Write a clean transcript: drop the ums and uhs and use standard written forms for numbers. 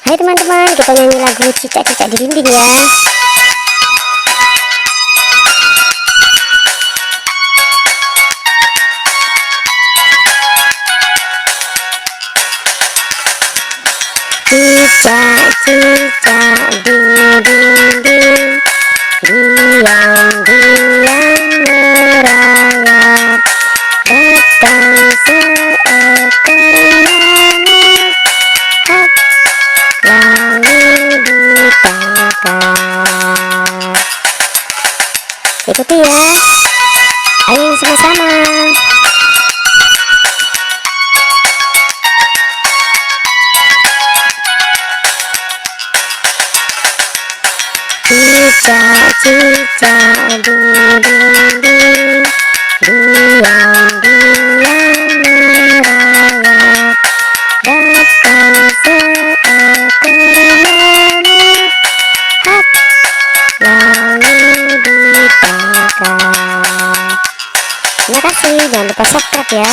Hai teman-teman, kita nyanyi lagu Cicak-Cicak di Dinding ya. Cicak-cicak di dinding, diam-diam merayap, datang seekor nyamuk, hop, lalu ditangkap. Ikuti ya, ayo sama-sama. Cicak-cicak di dinding, diam-diam merayap, datang seekor nyamuk, hop, lalu ditangkap. Terima kasih, jangan lupa subscribe ya.